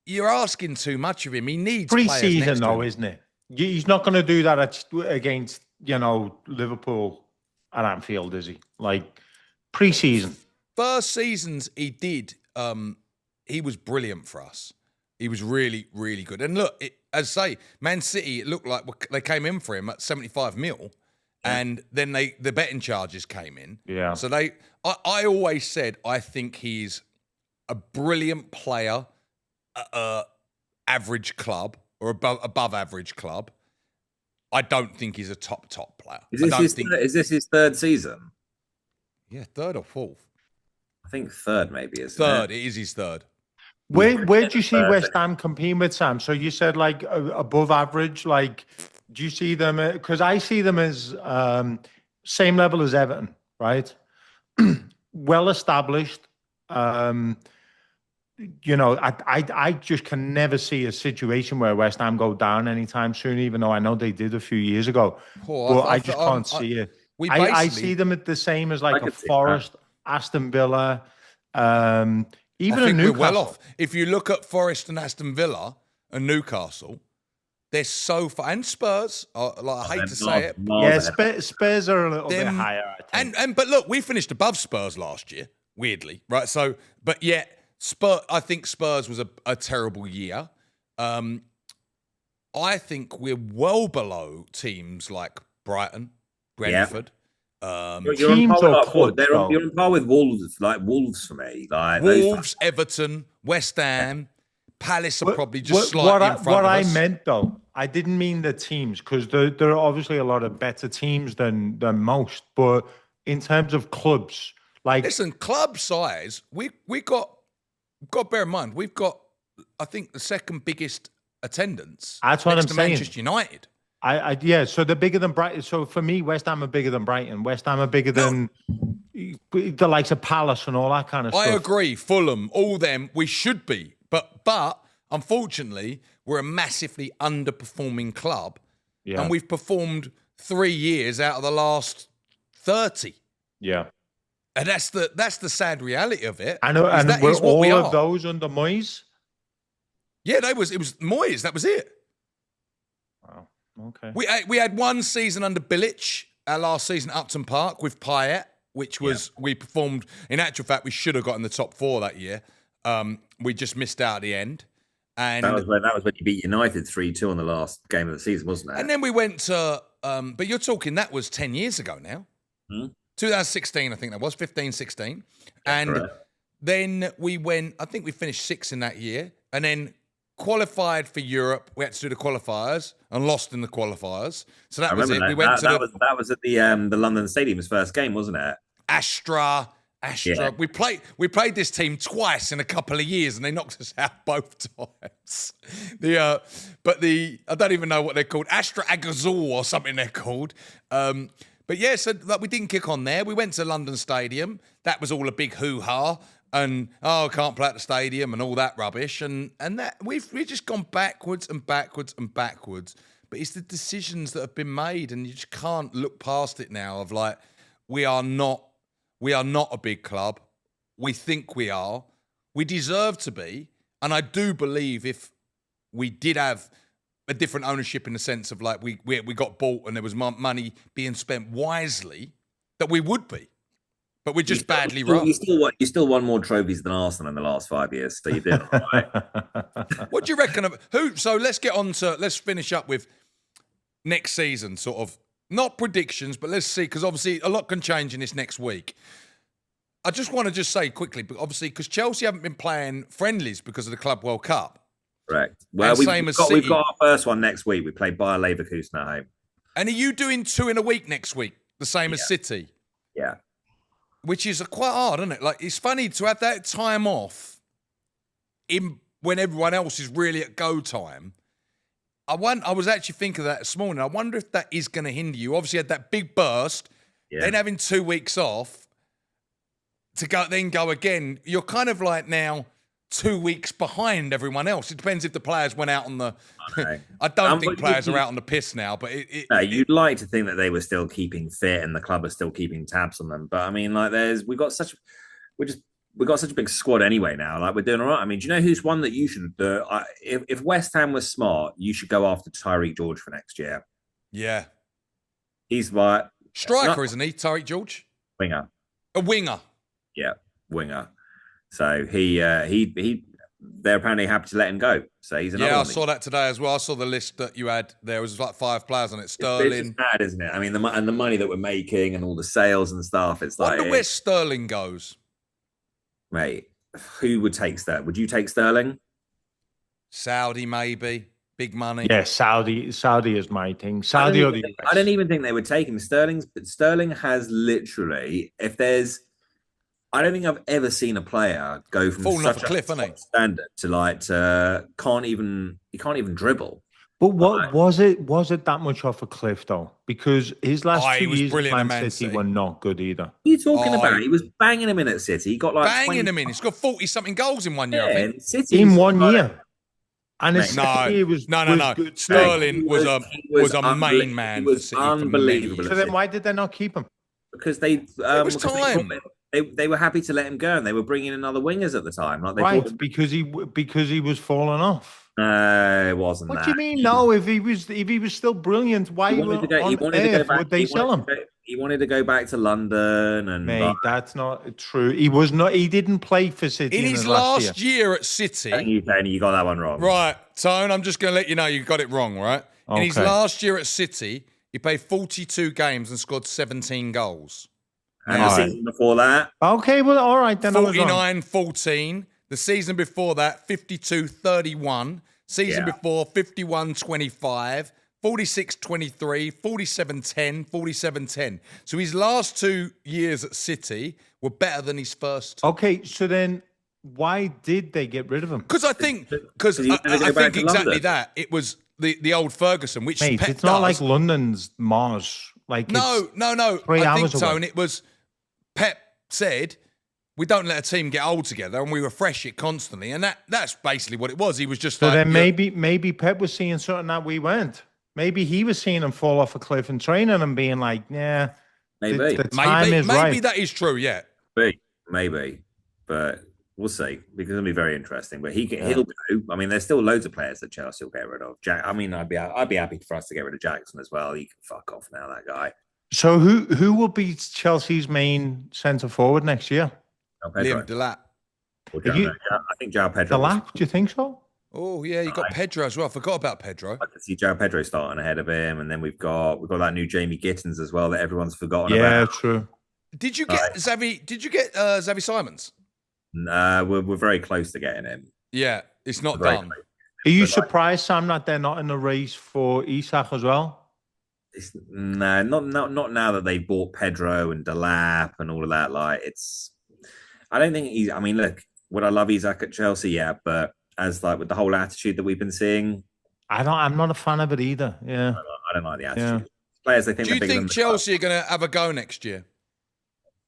you're asking too much of him. He needs Preseason though, isn't it? He's not going to do that against, Liverpool at Anfield, is he? Like, preseason. First seasons he did, he was brilliant for us. He was really, really good. And look, as I say, Man City, it looked like they came in for him at 75 mil, and then the betting charges came in. Yeah. So I always said I think he's a brilliant player at average club or above average club. I don't think he's a top player. Is this his 3rd season? Yeah, 3rd or 4th. I think 3rd maybe. Third. It is his 3rd. Where do you see West Ham competing with, Sam? So you said like above average. Like, do you see them? Because I see them as same level as Everton, right? Well established. I just can never see a situation where West Ham go down anytime soon, even though I know they did a few years ago. But I just can't see it. I see them at the same as like a Forest, Aston Villa, even a Newcastle. We're well off. If you look at Forest and Aston Villa and Newcastle, they're so far. And Spurs, I hate to say it. Yeah, Spurs are a little bit higher, I think. But look, we finished above Spurs last year, weirdly, right? So, but yet, I think Spurs was a terrible year. I think we're well below teams like Brighton, Brentford. You're on par with Wolves, like Wolves for me. Like Wolves, Everton, West Ham, Palace are probably just slightly in front of us. What I meant, though, I didn't mean the teams, because there are obviously a lot of better teams than most. But in terms of clubs, like... Listen, club size, we got to bear in mind, we've got, I think, the second biggest attendance. That's what I'm saying. Manchester United. So they're bigger than Brighton. So for me, West Ham are bigger than Brighton. West Ham are bigger than the likes of Palace and all that kind of stuff. I agree. Fulham, all them, we should be. But unfortunately, we're a massively underperforming club. Yeah. And we've performed 3 years out of the last 30. Yeah. And that's the sad reality of it. I know, and were all of those under Moyes? Yeah, it was Moyes. That was it. Wow. Okay. We had one season under Bilic, our last season at Upton Park with Payet, which was we performed. In actual fact, we should have got in the top 4 that year. We just missed out at the end. And that was when you beat United 3-2 on the last game of the season, wasn't it? And then we went to. But you're talking that was 10 years ago now. 2016, I think that was 15, 16. And then we went, I think we finished 6th in that year, and then qualified for Europe. We had to do the qualifiers and lost in the qualifiers. So that was it. We went that was at the London Stadium's first game, wasn't it? Astra. Yeah. We played this team twice in a couple of years, and they knocked us out both times. I don't even know what they're called. Astra Agazul or something they're called. But yeah, so we didn't kick on there. We went to London Stadium. That was all a big hoo-ha. And, can't play at the stadium and all that rubbish. And that we've just gone backwards and backwards and backwards. But it's the decisions that have been made, and you just can't look past it now of like, we are not a big club. We think we are. We deserve to be. And I do believe if we did have a different ownership in the sense of like we got bought and there was money being spent wisely, that we would be. But we're just badly run. You still won more trophies than Arsenal in the last 5 years, so you're doing all right. What do you reckon of who? So let's finish up with next season, sort of not predictions, but let's see, because obviously a lot can change in this next week. I just want to say quickly, but obviously because Chelsea haven't been playing friendlies because of the Club World Cup. Correct. Well, we've got our first one next week. We play Bayer Leverkusen at home. And are you doing 2 in a week next week, the same as City? Yeah. Which is quite hard, isn't it? Like, it's funny to have that time off when everyone else is really at go time. I was actually thinking of that this morning. I wonder if that is going to hinder you. Obviously, you had that big burst, then having 2 weeks off to go again. You're kind of like now 2 weeks behind everyone else. It depends if the players went out on the... I don't think players are out on the piss now, but... you'd like to think that they were still keeping fit and the club are still keeping tabs on them. But I mean, like, we've got such a big squad anyway now. Like, we're doing all right. I mean, do you know who's one that you should... if West Ham was smart, you should go after Tyreek George for next year. Yeah. He's like... Striker, isn't he, Tyreek George? Winger. A winger. Yeah, winger. So they're apparently happy to let him go. So he's another. Yeah, I saw that today as well. I saw the list that you had. There was like 5 players on it. Sterling. It's mad, isn't it? I mean, the money that we're making and all the sales and stuff. It's like. I wonder where Sterling goes. Mate, who would take Sterling? Would you take Sterling? Saudi, maybe. Big money. Yeah, Saudi is my thing. Saudi or the US. I don't even think they would take him. Sterling has literally, if there's I don't think I've ever seen a player go from Falling off such a cliff, a hasn't he? top standard to like he can't even dribble. But what was it? Was it that much off a cliff though? Because his last Oh, he two was years at brilliant at Man Man City City. were not good either. What are you talking Oh, about? He was banging him in at City. He got like banging 20. him in. He's got 40-something goals in 1 year, I Yeah, think. and City In was 1 year. And his Mate. second No, year was no. good too. Sterling was a main He man for was City for many unbelievable. years. So then why did they not keep him? Because they It was because time. they were happy to let him go, and they were bringing in other wingers at the time. Like they Right, brought, because he was falling off. it wasn't What that. do you mean? No, if he was still brilliant, why He wanted to go. He on wanted to go earth back. would they sell him? He wanted to go back to London, and Mate, that's not true. He was not. He didn't play for City In in his last year. last year at City, you got that one wrong. right, Tone, I'm just going to let you know you got it wrong, right? In his Okay. last year at City, he played 42 games and scored 17 goals. And All the right. season before that, Okay, well, all right then. I was wrong. 49-14. The season before that, 52-31. Season Yeah. before, 51-25. 46-23, 47-10, 47-10. So his last 2 years at City were better than his first. Okay, so then why did they get rid of him? Because I think he wanted to go I back think to exactly London. that. It was the old Ferguson, which Mate, Pep it's not does. like London's Mars. Like No. it's 3 I think, hours away. Tone, it was Pep said, we don't let a team get old together and we refresh it constantly. And that's basically what it was. He was just So like... then maybe Pep was seeing something that we weren't. Maybe he was seeing him fall off a cliff and training and being like, yeah, maybe, the time is maybe right. that is true, yeah. maybe, but we'll see because it'll be very interesting. But he'll go. I mean, there's still loads of players that Chelsea will get rid of. Jack. I mean, I'd be happy for us to get rid of Jackson as well. He can fuck off now, that guy. So who will be Chelsea's main centre forward next year? João Pedro. Liam Delap. Or Are you- I think João Pedro. The lap? Do you think so? Oh, yeah, you got Pedro as well. I forgot about Pedro. I can see João Pedro starting ahead of him, and then we've got that new Jamie Gittins as well that everyone's forgotten Yeah, about. true. Did you get Xavi? Did you get Xavi Simons? We're very close to getting him. Yeah, it's not Very done. close. Are you But, surprised, Sam, that they're not in the race for Isak as well? No, not now that they bought Pedro and Delap and all of that. Like I don't think he's. I mean, look, would I love Isak at Chelsea? Yeah, but as like with the whole attitude that we've been seeing, I'm not a fan of it either. Yeah. I don't like the attitude. Yeah. Players, they think. Do you they're bigger think than the club. Chelsea are going to have a go next year?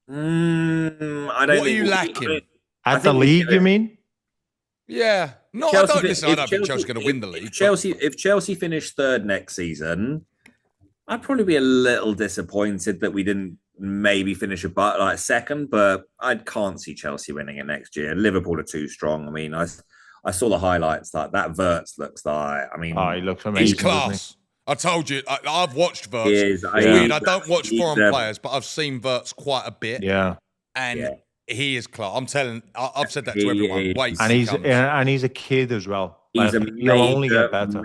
I don't. What are think you lacking? At the think league, you mean? Yeah. No, Chelsea, I don't listen. I if don't think Chelsea's going to win the league. If Chelsea finish third next season, I'd probably be a little disappointed that we didn't maybe finish like second, but I can't see Chelsea winning it next year. Liverpool are too strong. I mean, I saw the highlights. Like that Wirtz looks like. I mean, Oh, he looks He's amazing. class. I told you. I've watched Wirtz. He is. It's weird. I don't watch he's, foreign players, but I've seen Wirtz quite a bit. Yeah. And he is class. I'm telling. I've said that to everyone. Wait, And he's a kid as well. He's Like, a he'll only get better.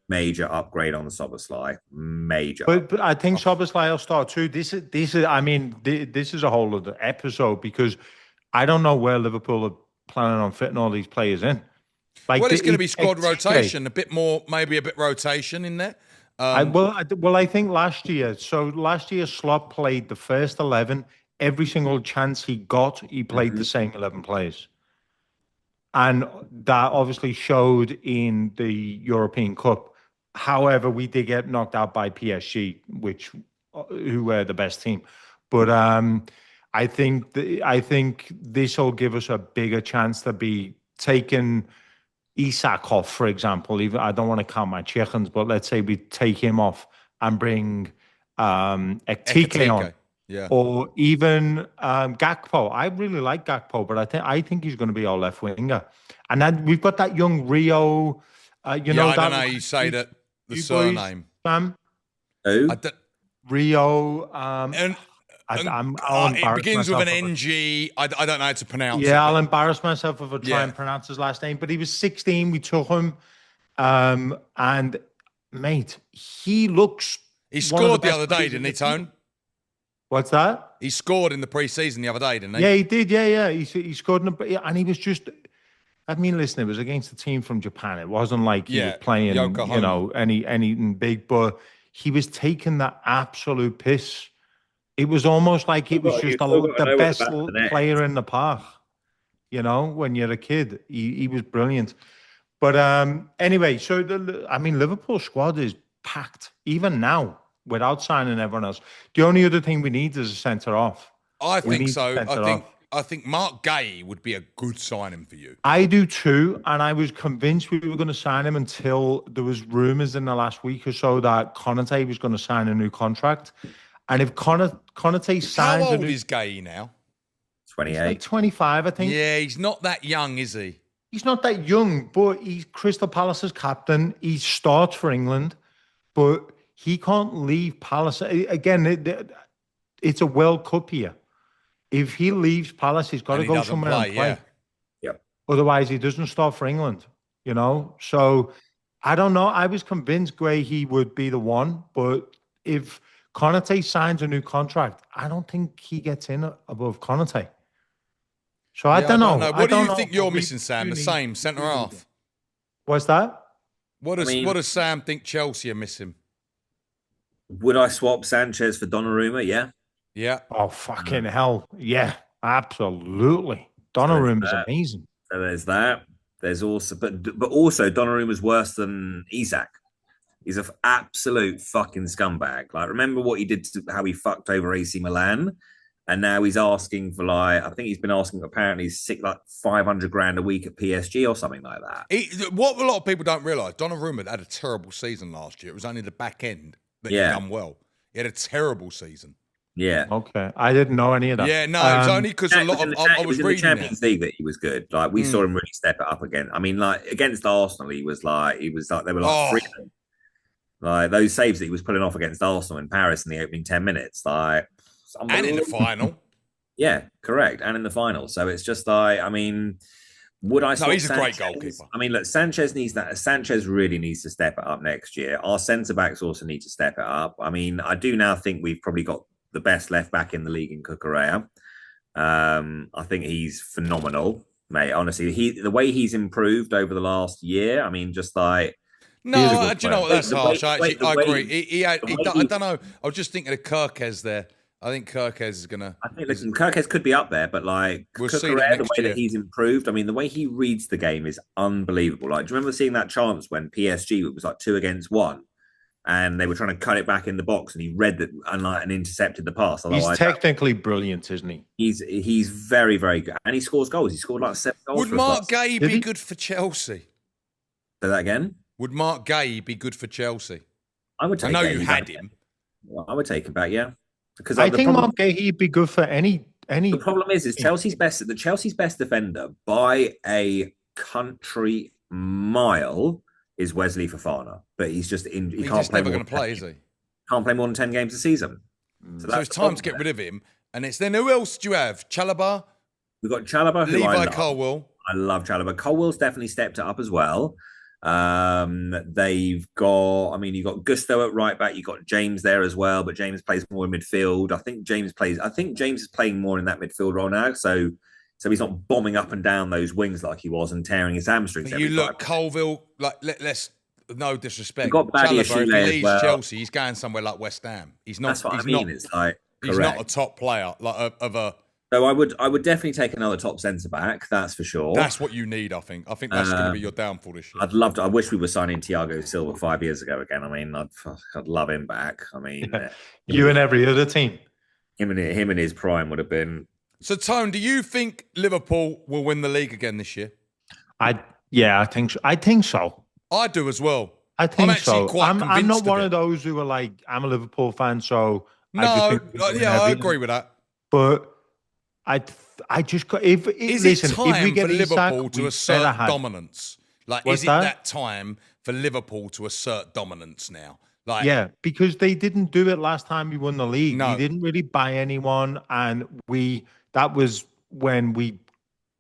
major upgrade on the Szoboszlai. Major. But I think Szoboszlai will start too. This is. I mean, this is a whole other episode because I don't know where Liverpool are planning on fitting all these players in. Like, well, it's going to be squad rotation. A bit more, maybe a bit rotation in there. I think last year. So last year, Slot played the first 11. Every single chance he got, he played the same 11 players. And that obviously showed in the European Cup. However, we did get knocked out by PSG, who were the best team. But I think this will give us a bigger chance to be taking Isak off, for example. Even I don't want to count my chickens, but let's say we take him off and bring Ekitike on. Yeah. Or even Gakpo. I really like Gakpo, but I think he's going to be our left winger. And then we've got that young Rio. I don't know how you say that the surname. Sam? Who? Rio. It begins with an NG. I don't know how to pronounce it. Yeah, I'll embarrass myself if I try and pronounce his last name. But he was 16. We took him. And, mate, he looks... He scored the other day, didn't he, Tone? What's that? He scored in the preseason the other day, didn't he? Yeah, he did. Yeah. He scored, and he was just. I mean, listen, it was against a team from Japan. It wasn't like he was playing, Yokohama. anything big, but he was taking the absolute piss It was almost like it was You've just still got to the know where the best back of the net player is. in the park. You know, when you're a kid, he was brilliant. But anyway, so Liverpool squad is packed even now without signing everyone else. The only other thing we need is a centre off. I We think need so. centre off. I think Mark Gay would be a good signing for you. I do too, and I was convinced we were going to sign him until there was rumours in the last week or so that Konate was going to sign a new contract. And if Konate How signs a old new, is Gay now? he's like 28. 25, I think. Yeah, he's not that young, is he? He's not that young, but he's Crystal Palace's captain. He starts for England, but he can't leave Palace. Again, it's a World Cup here. If he leaves Palace, he's got And to he go doesn't somewhere and play. yeah. Yep. Otherwise, he doesn't start for England, you know? So I don't know. I was convinced Gray he would be the one, but if Konate signs a new contract, I don't think he gets in above Konate. So I don't know. What do you know, think but you're we missing, Sam? do The need- same centre half. What's that? What does Sam think Chelsea are missing? Would I swap Sanchez for Donnarumma? Yeah. Yeah. Oh, fucking hell. Yeah, absolutely. So Donnarumma is amazing. there's that. There's also, but also Donnarumma's worse than Isak. He's an absolute fucking scumbag. Like, remember what he did to how he fucked over AC Milan, and now he's asking for I think he's been asking apparently like 500 grand a week at PSG or something like that. What a lot of people don't realise, Donnarumma had a terrible season last year. It was only the back end that he done well. He had a terrible season. Yeah. Okay. I didn't know any of that. Yeah, no, it's only because a lot of I was in the reading Champions League that he was good. Like we saw him really step it up again. I mean, like against Arsenal, he was like they were like free. Like those saves that he was pulling off against Arsenal in Paris in the opening 10 minutes, like and in the final. Yeah, correct. And in the final. So it's just I mean, would I? No, he's a great Sanchez? goalkeeper. I mean, look, Sanchez needs that. Sanchez really needs to step it up next year. Our centre backs also need to step it up. I mean, I do now think we've probably got the best left back in the league in Cucurella. I think he's phenomenal, mate. Honestly, the way he's improved over the last year. I mean, just like. No, do you know what? That's harsh. I agree. I don't know. I was just thinking of Kirkes there. I think Kirkes is gonna. I think listen, Kirkes could be up there, but like we'll see the way year. that he's improved. I mean, the way he reads the game is unbelievable. Like, do you remember seeing that chance when PSG it was like 2 against 1, and they were trying to cut it back in the box, and he read that and intercepted the pass. He's technically brilliant, isn't he? He's very, very good, and he scores goals. He scored like 7 goals. Would Mark Gay be good for Chelsea? Say that again. Would Mark Gay be good for Chelsea? I would. I know you had him. Well, I would take him back. Yeah, because I think Mark Gay he'd be good for any. The problem is Chelsea's best. The Chelsea's best defender by a country mile is Wesley Fofana, but he's just in. He's just never going to play, is he? Can't play more than 10 games a season. So it's time to get rid of him. And it's then who else do you have? Chalobah. We've got Chalobah, who Levi Colwill. I love Chalobah. Colwill's definitely stepped it up as well. They've got, I mean, you've got Gusto at right back, you've got James there as well, but James plays more in midfield. I think James is playing more in that midfield role now, so he's not bombing up and down those wings like he was and tearing his hamstrings. But you look, Colville, like let's no disrespect. You've got Chalobah, if he leaves well. Chelsea, he's going somewhere like West Ham. He's not. That's what he's I mean. Not, it's like he's not a top player like of a. So I would definitely take another top centre back. That's for sure. That's what you need. I think that's going to be your downfall this year. I'd love to. I wish we were signing Thiago Silva 5 years ago again. I mean, I'd love him back. I mean, you and every other team. Him and his prime would have been. So, Tone, do you think Liverpool will win the league again this year? I think so. I do as well. I think so. I'm not one of those who are like, I'm a Liverpool fan, so I agree with that. But I just got if we get Liverpool Isak, to assert dominance? Like, is it that time for Liverpool to assert dominance now? Like, yeah, because they didn't do it last time we won the league. No. We didn't really buy anyone, and that was when we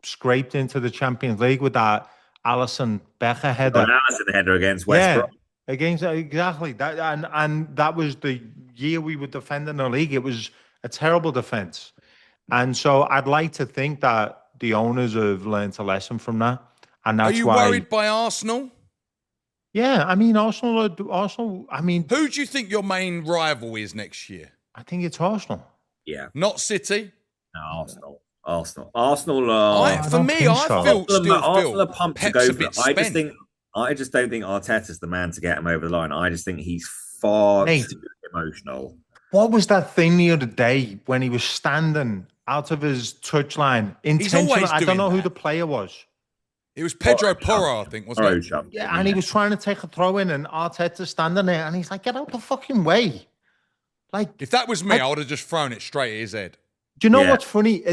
scraped into the Champions League with that Alisson Becker header. Alisson header against West Brom. Exactly that, and that was the year we were defending the league. It was a terrible defense. And so I'd like to think that the owners have learned a lesson from that. And that's Are you worried by Arsenal? Yeah, I mean, Arsenal, I mean... Who do you think your main rival is next year? I think it's Arsenal. Yeah. Not City. No, Arsenal are. I For don't me, think I so. still Arsenal feel are pumped to Pep's go a for it. bit spent. I just don't think Arteta's the man to get him over the line. I just think he's far Mate, too emotional. what was that thing the other day when he was standing out of his touchline? He's Intentional. always I don't doing know who that. the player was. It was Pedro Porro, I think, wasn't it? Yeah, and he was trying to take a throw in, and Arteta standing there, and he's like, "Get out the fucking way!" Like, If that was me, I would have just thrown it straight at his head. do you know Yeah. what's funny?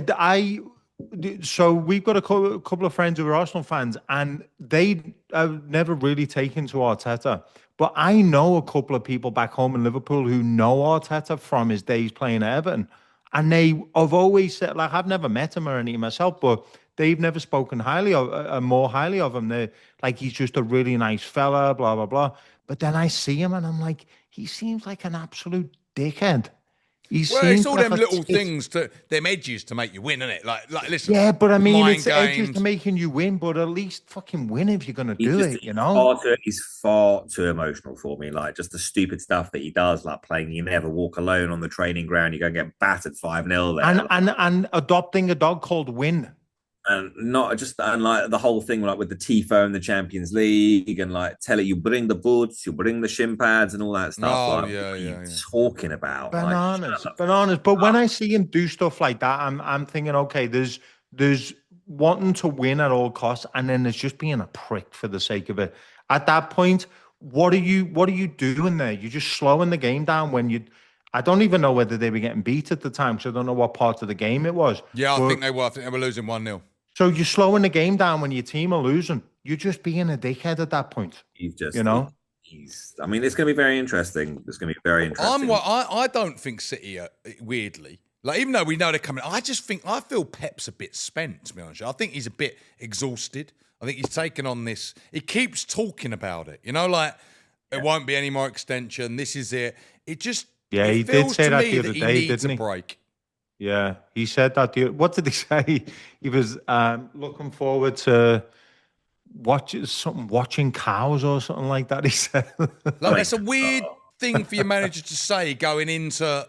So we've got a couple of friends who are Arsenal fans, and they have never really taken to Arteta. But I know a couple of people back home in Liverpool who know Arteta from his days playing at Everton, and they have always said, like, I've never met him or anything myself, but they've never spoken highly of more highly of him. They're like, he's just a really nice fella, blah blah blah. But then I see him, and I'm like, he seems like an absolute dickhead. He Well, it's seems all like them a little tit. things, them edges to make you win, isn't it? Like listen. Yeah, but I mean, mind it's edges to games. making you win, but at least fucking win if you're going to do it, you know? He's far too emotional for me. Like just the stupid stuff that he does, like playing "You Never Walk Alone" on the training ground. You're going to get battered 5-0 there. And adopting a dog called Win. And not just and like the whole thing like with the tifo in the Champions League and like tell it you bring the boots, you bring the shin pads and all that stuff. Oh, like, yeah, what are you yeah. talking about? Bananas, Like, bananas. But when I see him do stuff like that, I'm thinking, okay, there's wanting to win at all costs, and then there's just being a prick for the sake of it. At that point, what are you doing there? You're just slowing the game down when you. I don't even know whether they were getting beat at the time, because I don't know what part of the game it was. Yeah, I But- think they were. I think they were losing 1-0. So you're slowing the game down when your team are losing. You're just being a dickhead at that point. You've just, you know. I mean, it's going to be very interesting. It's going to be very interesting. I don't think City are weirdly. Like, even though we know they're coming, I feel Pep's a bit spent, to be honest. I think he's a bit exhausted. I think he's taken on this. He keeps talking about it, like it won't be any more extension. This is it. It just He did feels say to that me the other he day, needs didn't a he? break. Yeah, he said that. What did he say? He was looking forward to watching cows or something like that. He said, Like, that's a weird thing for your manager to say going into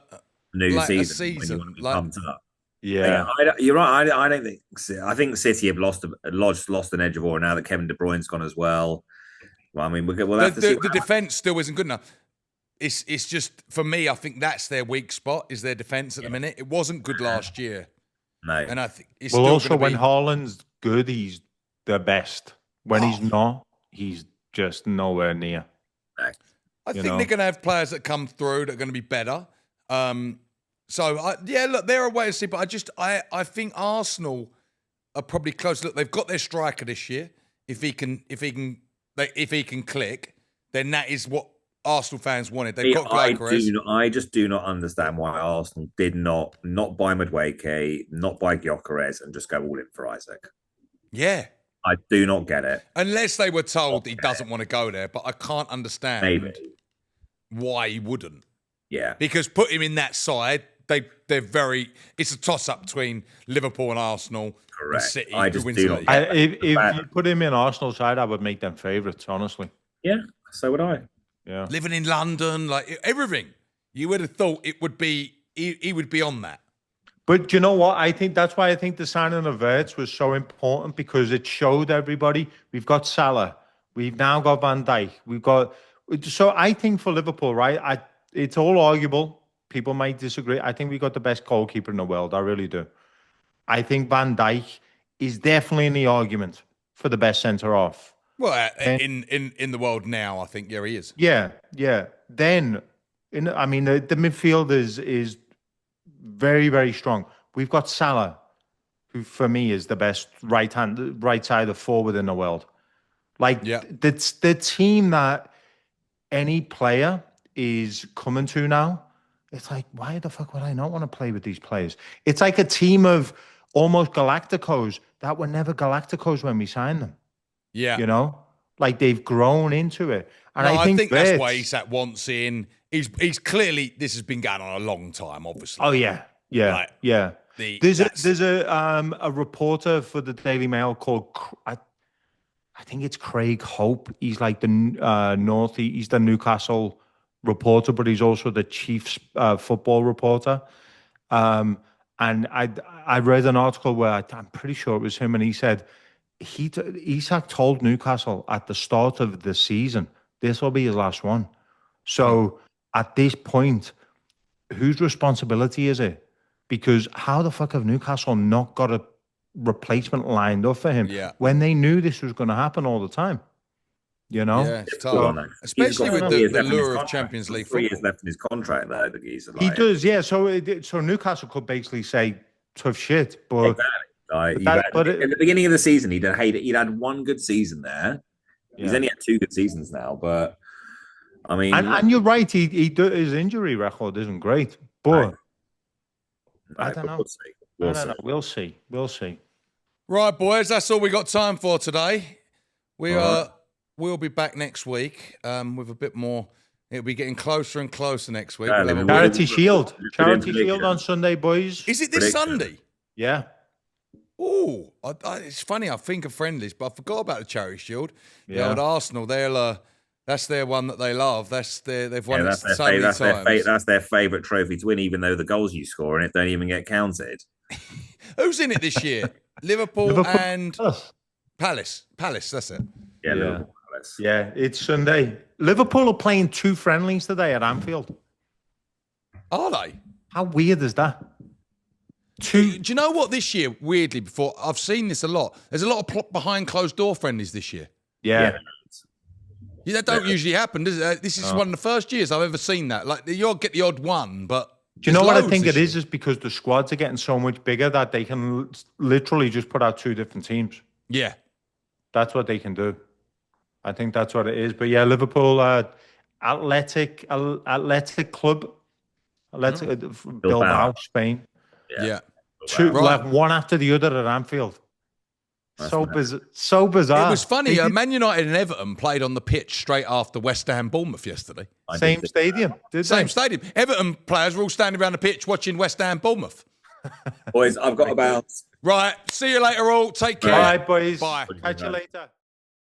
new a season. When you want to be pumped up. Yeah, you're right. I don't think. I think City have lost an edge of aura now that Kevin De Bruyne's gone as well. Well, I mean, we'll have to see. The defense still isn't good enough. It's just for me. I think that's their weak spot is their defense at the minute. It wasn't good last year. No, and I think it's well, still also when be... Haaland's good, he's the best. When he's not, he's just nowhere near. No. I think they're going to have players that come through that are going to be better. Look, they're a way to see, but I think Arsenal are probably close. Look, they've got their striker this year. If he can click, then that is what Arsenal fans wanted. They've got Gyökeres. I just do not understand why Arsenal did not buy Madueke, not buy Gyökeres, and just go all in for Isak. Yeah. I do not get it. Unless they were told he doesn't want to go there, but I can't understand why he wouldn't. Yeah. Because put him in that side, it's a toss-up between Liverpool and Arsenal. Correct. And City. I just wins do the not league. get If you put him in Arsenal side, I would make them favourites, honestly. Yeah, so would I. Yeah. Living in London, like everything. You would have thought it would be, he would be on that. But do you know what? I think that's why I think the signing of Wirtz was so important, because it showed everybody we've got Salah, we've now got Van Dijk, so I think for Liverpool, right? It's all arguable. People might disagree. I think we got the best goalkeeper in the world. I really do. I think Van Dijk is definitely in the argument for the best centre half. Well, in the world now, I think he is. Yeah. Then, the midfield is very, very strong. We've got Salah, who for me is the best right side of forward in the world. That's the team that any player is coming to now. It's like, why the fuck would I not want to play with these players? It's like a team of almost Galacticos that were never Galacticos when we signed them. Yeah. Like they've grown into it. And I think Wirtz, that's why Isak wants in. He's clearly, this has been going on a long time, obviously. Oh yeah. There's a reporter for the Daily Mail called I think it's Craig Hope. He's like the he's the Newcastle reporter, but he's also the Chiefs football reporter. And I read an article where I'm pretty sure it was him, and he said Isak told Newcastle at the start of the season this will be his last one. So at this point, whose responsibility is it? Because how the fuck have Newcastle not got a replacement lined up for him when they knew this was going to happen all the time? You know? Yeah, it's tough. Especially with the lure of Champions League football. 3 years left in his contract, though. He does, yeah. So Newcastle could basically say tough shit, but exactly. At the beginning of the season, he'd had one good season there. He's only had 2 good seasons now, but I mean, and you're right. His injury record isn't great, but I don't know. We'll see. We'll see. Right, boys. That's all we got time for today. We'll be back next week with a bit more. It'll be getting closer and closer next week. Charity Shield on Sunday, boys. Is it this Sunday? Yeah. Oh, it's funny. I think of friendlies, but I forgot about the Charity Shield. Yeah. The old Arsenal. That's their one that they love. They've won it so many times. That's their favourite trophy to win, even though the goals you score in it don't even get counted. Who's in it this year? Liverpool and Palace. That's it. Yeah, Liverpool. Yeah, it's Sunday. Liverpool are playing 2 friendlies today at Anfield. Are they? How weird is that? Do you know what this year, weirdly, before I've seen this a lot, there's a lot of behind closed door friendlies this year. Yeah. That don't usually happen, does it? This is one of the first years I've ever seen that. Like, you'll get the odd one, but... Do you know what I think it is? Is because the squads are getting so much bigger that they can literally just put out 2 different teams. Yeah. That's what they can do. I think that's what it is. But yeah, Liverpool, Athletic Club, Bilbao, Spain. Yeah. 2 left, one after the other at Anfield. So bizarre. It was funny. Man United and Everton played on the pitch straight after West Ham Bournemouth yesterday. Same stadium. Same stadium. Everton players were all standing around the pitch watching West Ham Bournemouth. Boys, I've got to bounce. Right. See you later all. Take care. All right, boys. Bye. Catch you later.